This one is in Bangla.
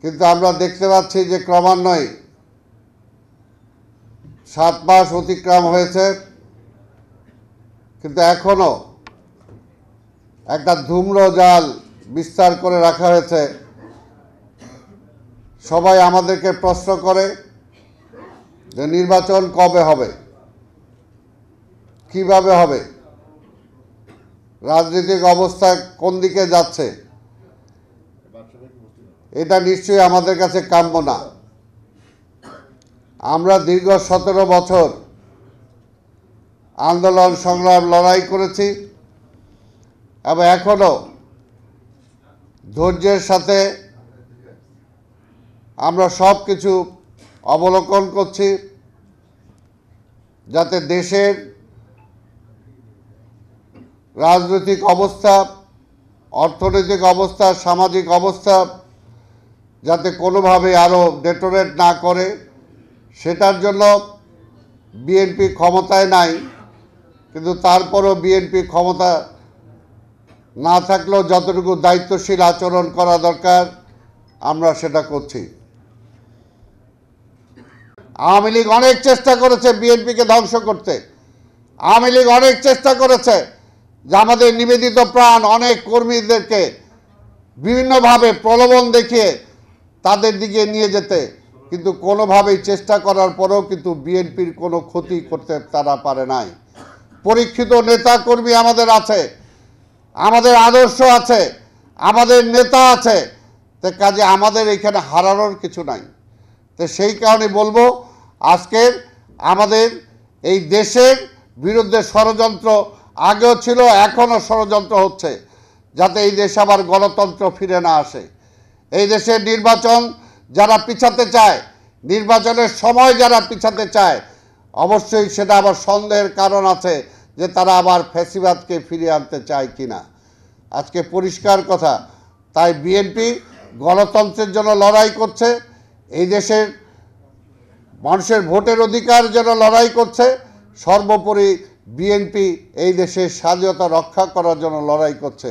কিন্তু আমরা দেখতে পাচ্ছি যে ক্রমান্বয়ে 7 মাস অতিক্রম হয়েছে, কিন্তু এখনো একটা ধূম্রজাল বিস্তার করে রাখা হয়েছে। সবাই আমাদেরকে প্রশ্ন করে যে নির্বাচন কবে হবে, কিভাবে হবে, রাজনৈতিক অবস্থা কোন দিকে যাচ্ছে। এটা নিশ্চয়ই আমাদের কাছে কাম্য না। আমরা দীর্ঘ 17 বছর আন্দোলন সংগ্রাম লড়াই করেছি এবং এখনো ধৈর্যের সাথে আমরা সব কিছু অবলোকন করছি, যাতে দেশের রাজনৈতিক অবস্থা, অর্থনৈতিক অবস্থা, সামাজিক অবস্থা যাতে কোনোভাবে আরও ডেটোরেট না করে, সেটার জন্য বিএনপি ক্ষমতায় নাই, কিন্তু তারপরও বিএনপি ক্ষমতা না থাকলেও যতটুকু দায়িত্বশীল আচরণ করা দরকার আমরা সেটা করছি। আওয়ামী লীগ অনেক চেষ্টা করেছে বিএনপিকে ধ্বংস করতে। আওয়ামী লীগ অনেক চেষ্টা করেছে যে আমাদের নিবেদিত প্রাণ অনেক কর্মীদেরকে বিভিন্নভাবে প্রলোভন দেখিয়ে তাদের দিকে নিয়ে যেতে, কিন্তু কোনোভাবেই চেষ্টা করার পরেও কিন্তু বিএনপির কোনো ক্ষতি করতে তারা পারে নাই। পরীক্ষিত নেতা কর্মী আমাদের আছে, আমাদের আদর্শ আছে, আমাদের নেতা আছে, তো কাজে আমাদের এখানে হারানোর কিছু নাই। তো সেই কারণে বলবো, আজকের আমাদের এই দেশের বিরুদ্ধে ষড়যন্ত্র আগেও ছিল, এখনও ষড়যন্ত্র হচ্ছে, যাতে এই দেশে আবার গণতন্ত্র ফিরে না আসে। এই দেশের নির্বাচন যারা পিছাতে চায়, নির্বাচনের সময় যারা পিছাতে চায়, অবশ্যই সেটা আবার সন্দেহের কারণ আছে যে তারা আবার ফ্যাসিবাদকে ফিরিয়ে আনতে চায় কিনা। আজকে পরিষ্কার কথা, তাই বিএনপি গণতন্ত্রের জন্য লড়াই করছে, এই দেশের মানুষের ভোটের অধিকার জন্য লড়াই করছে, সর্বোপরি বিএনপি এই দেশের স্বাধীনতা রক্ষা করার জন্য লড়াই করছে।